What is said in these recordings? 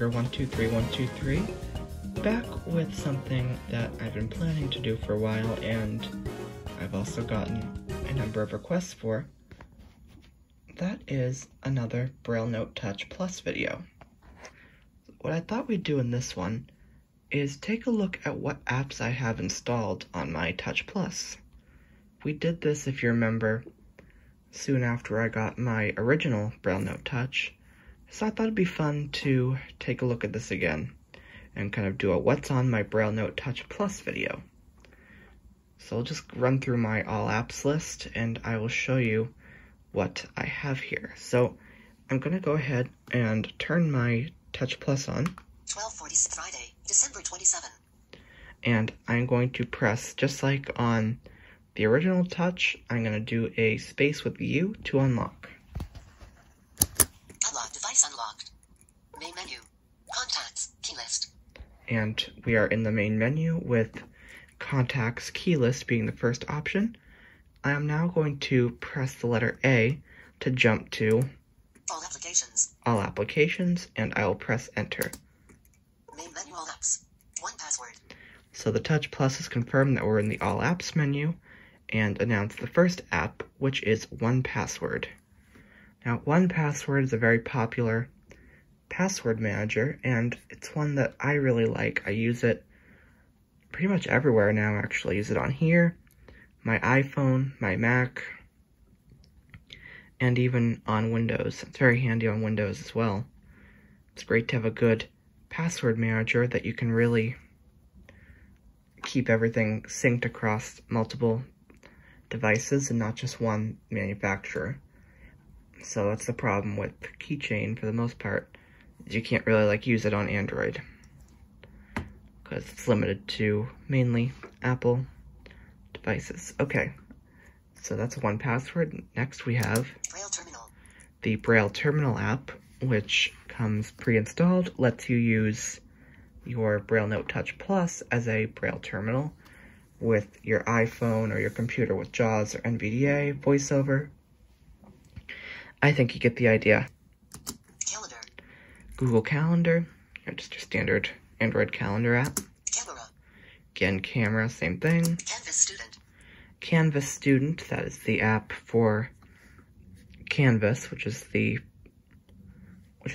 Sugar 123 back with something that I've been planning to do for a while, and I've also gotten a number of requests for. That is another BrailleNote Touch Plus video. What I thought we'd do in this one is take a look at what apps I have installed on my Touch Plus. We did this, if you remember, soon after I got my original BrailleNote Touch, so I thought it'd be fun to take a look at this again and kind of do a what's on my BrailleNote Touch Plus video. So I'll just run through my all apps list and I will show you what I have here. So I'm going to go ahead and turn my Touch Plus on. 12:46 Friday, December 27. And I'm going to press, just like on the original Touch, I'm going to do a space with the U to unlock. Unlock device unlocked. Main menu. Contacts. Key list. And we are in the main menu with Contacts Key List being the first option. I am now going to press the letter A to jump to All applications. All applications, and I will press Enter. Main menu all apps. One password. So the Touch Plus has confirmed that we're in the All Apps menu and announced the first app, which is 1Password. Now, 1Password is a very popular password manager, and it's one that I really like. I use it pretty much everywhere now, actually. I use it on here, my iPhone, my Mac, and even on Windows. It's very handy on Windows as well. It's great to have a good password manager that you can really keep everything synced across multiple devices and not just one manufacturer. So that's the problem with Keychain for the most part. You can't really use it on Android because it's limited to mainly Apple devices. Okay, so that's 1Password. Next we have Braille Terminal. the Braille Terminal app, which comes pre-installed, lets you use your BrailleNote Touch Plus as a Braille terminal with your iPhone or your computer with JAWS or NVDA, VoiceOver. I think you get the idea. Calendar. Google Calendar, just your standard Android calendar app. Camera. Again, camera, same thing. Canvas Student. Canvas Student, that is the app for Canvas, which is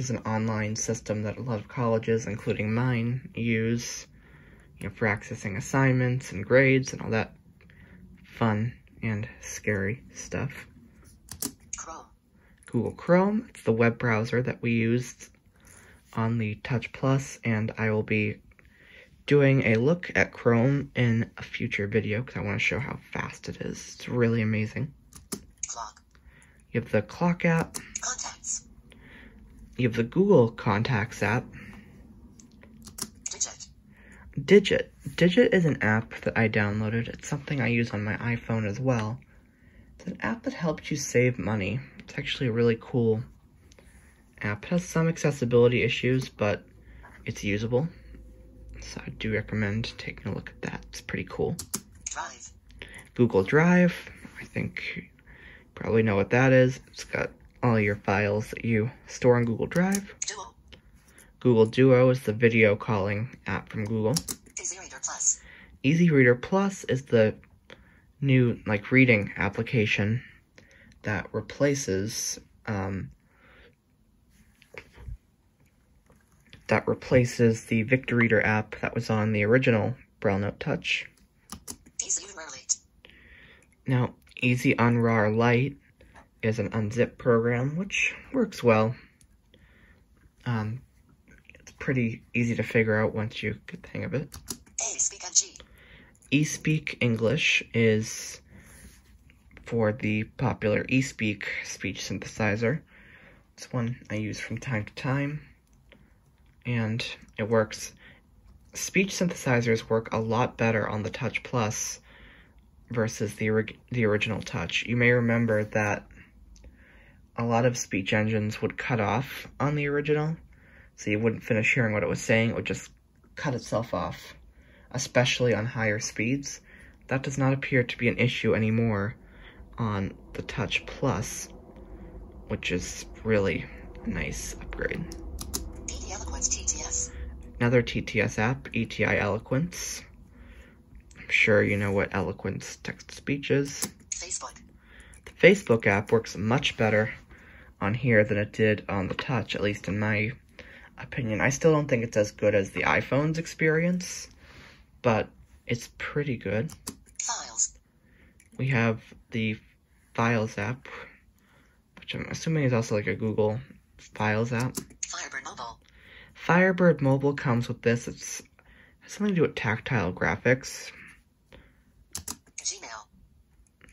an online system that a lot of colleges, including mine, use, for accessing assignments and grades and all that fun and scary stuff. Chrome. Google Chrome, it's the web browser that we used on the Touch Plus, and I will be doing a look at Chrome in a future video because I want to show how fast it is. It's really amazing. Clock. You have the Clock app. Contacts. You have the Google Contacts app. Digit. Digit is an app that I downloaded. It's something I use on my iPhone as well. It's an app that helps you save money. It's actually a really cool app. It has some accessibility issues, but it's usable. So I do recommend taking a look at that. It's pretty cool. Drive. Google Drive. I think you probably know what that is. It's got all your files that you store on Google Drive. Duo. Google Duo is the video calling app from Google. Easy Reader Plus. Easy Reader Plus is the new reading application that replaces the Victor Reader app that was on the original BrailleNote Touch. Easy Unrar Lite. Now, Easy Unrar Lite is an unzip program, which works well. It's pretty easy to figure out once you get the hang of it. Speak NG. eSpeak English is for the popular eSpeak speech synthesizer. It's one I use from time to time, and it works. Speech synthesizers work a lot better on the Touch Plus versus the original Touch. You may remember that a lot of speech engines would cut off on the original, so you wouldn't finish hearing what it was saying. It would just cut itself off, especially on higher speeds. That does not appear to be an issue anymore on the Touch Plus, which is really a nice upgrade. Eloquence TTL. Another TTS app, ETI Eloquence. I'm sure you know what Eloquence text-to-speech is. Facebook. The Facebook app works much better on here than it did on the Touch, at least in my opinion. I still don't think it's as good as the iPhone's experience, but it's pretty good. Files. We have the Files app, which I'm assuming is also like a Google Files app. Firebird Mobile. Firebird Mobile comes with this. It has something to do with tactile graphics. Gmail.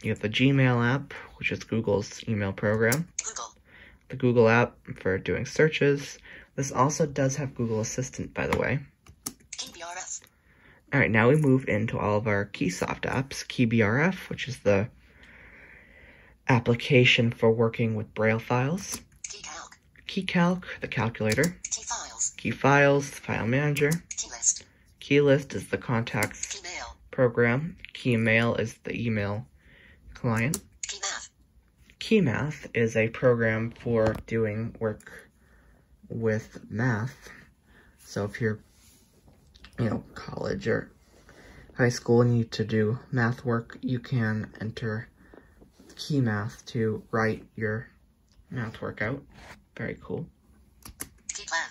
You have the Gmail app, which is Google's email program. Google. The Google app for doing searches. This also does have Google Assistant, by the way. KeyBRF. Alright, now we move into all of our Keysoft apps. KeyBRF, which is the application for working with Braille files. KeyCalc. KeyCalc, the calculator. KeyFiles. KeyFiles, the file manager. KeyList. KeyList is the contacts KeyMail. program. KeyMail is the email client. KeyMath. KeyMath is a program for doing work with math. So if you're, college or high school and you need to do math work, you can enter KeyMath to write your math work out. Very cool. KeyPlan.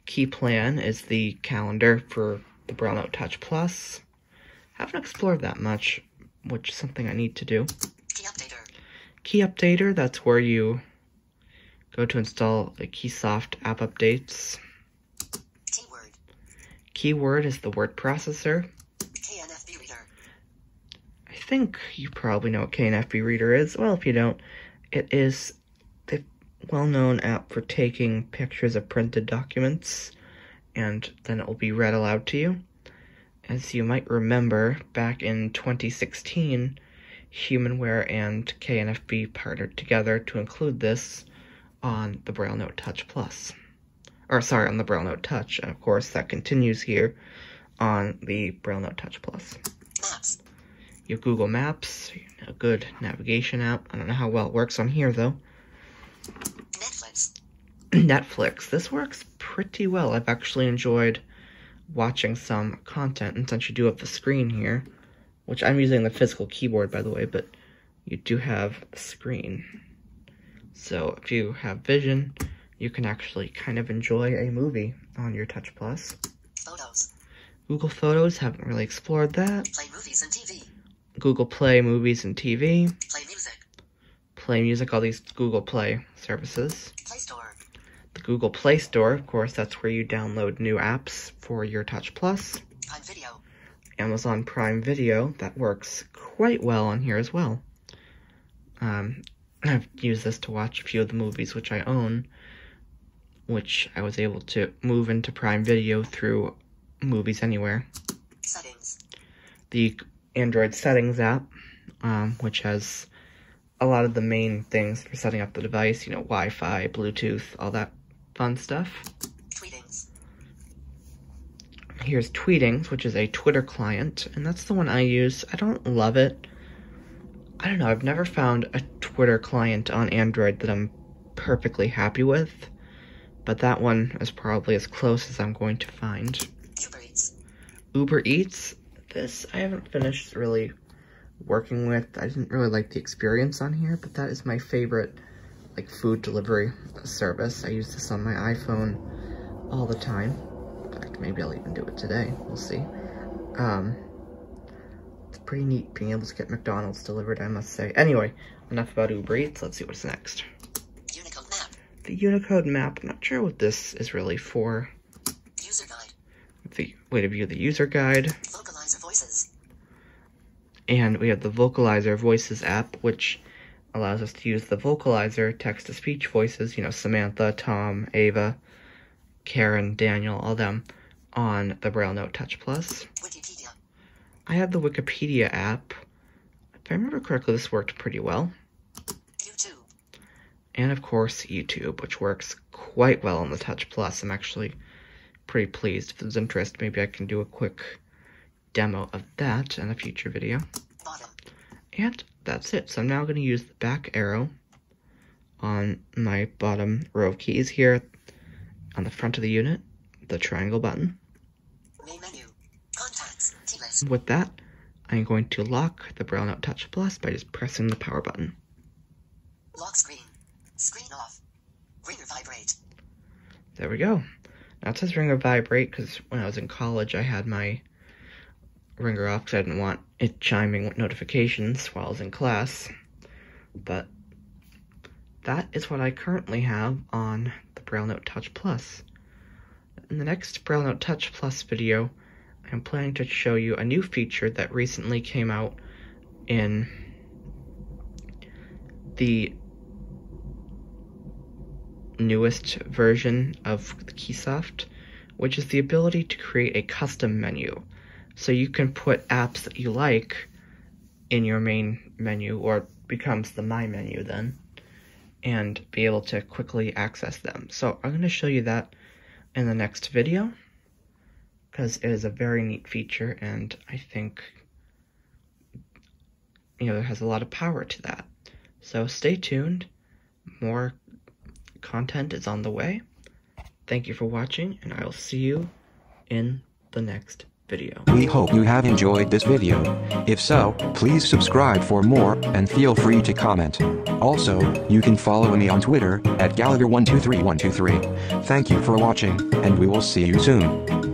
KeyPlan is the calendar for the BrailleNote Touch Plus. Haven't explored that much, which is something I need to do. KeyUpdater. KeyUpdater, that's where you go to install the Keysoft app updates. Keyword. Keyword is the word processor. KNFB Reader. I think you probably know what KNFB Reader is. Well, if you don't, it is the well-known app for taking pictures of printed documents, and then it will be read aloud to you. As you might remember, back in 2016, Humanware and KNFB partnered together to include this on the BrailleNote Touch Plus. On the BrailleNote Touch, and of course that continues here on the BrailleNote Touch Plus. Maps. You have Google Maps, a good navigation app. I don't know how well it works on here, though. Netflix. Netflix. This works pretty well. I've actually enjoyed watching some content, and since you do have the screen here, which I'm using the physical keyboard, by the way, but you do have the screen. So if you have vision, you can actually kind of enjoy a movie on your Touch Plus. Photos. Google Photos, haven't really explored that. Play movies and TV. Google Play Movies and TV. Play music. Play Music, all these Google Play services. Play Store. The Google Play Store, of course, that's where you download new apps for your Touch Plus. Prime Video. Amazon Prime Video, that works quite well on here as well. I've used this to watch a few of the movies which I own, which I was able to move into Prime Video through Movies Anywhere. Settings. The Android Settings app, which has a lot of the main things for setting up the device, Wi-Fi, Bluetooth, all that fun stuff. Tweetings. Here's Tweetings, which is a Twitter client, and that's the one I use. I don't love it. I don't know, I've never found a Twitter client on Android that I'm perfectly happy with, but that one is probably as close as I'm going to find. Uber Eats. Uber Eats, this I haven't finished really working with. I didn't really like the experience on here, but that is my favorite food delivery service. I use this on my iPhone all the time. In fact, maybe I'll even do it today. We'll see. It's pretty neat being able to get McDonald's delivered, I must say. Anyway, enough about Uber Eats. Let's see what's next. Unicode Map. The Unicode map. I'm not sure what this is really for. User Guide. The way to view the user guide. Vocalizer Voices. And we have the Vocalizer Voices app, which allows us to use the Vocalizer text-to-speech voices, Samantha, Tom, Ava, Karen, Daniel, all them, on the BrailleNote Touch Plus. Wikipedia. I have the Wikipedia app. If I remember correctly, this worked pretty well. YouTube. And of course, YouTube, which works quite well on the Touch Plus. I'm actually pretty pleased. If there's interest, maybe I can do a quick demo of that in a future video. Bottom. And that's it. So I'm now going to use the back arrow on my bottom row of keys here on the front of the unit. the triangle button. Main menu. Contacts. T-list. With that, I'm going to lock the BrailleNote Touch Plus by just pressing the power button. Lock screen. Screen off. Ringer vibrate. There we go. Now it says ringer vibrate because when I was in college I had my ringer off because I didn't want it chiming with notifications while I was in class. But that is what I currently have on the BrailleNote Touch Plus. In the next BrailleNote Touch Plus video, I'm planning to show you a new feature that recently came out in the newest version of the Keysoft, which is the ability to create a custom menu. So you can put apps that you like in your main menu, or it becomes the My menu then, and be able to quickly access them. So I'm going to show you that in the next video, because it is a very neat feature, and I think, there has a lot of power to that. So stay tuned, more content is on the way. Thank you for watching, and I will see you in the next video. We hope you have enjoyed this video. If so, please subscribe for more, and feel free to comment. Also, you can follow me on Twitter, @Gallagher123123. Thank you for watching, and we will see you soon.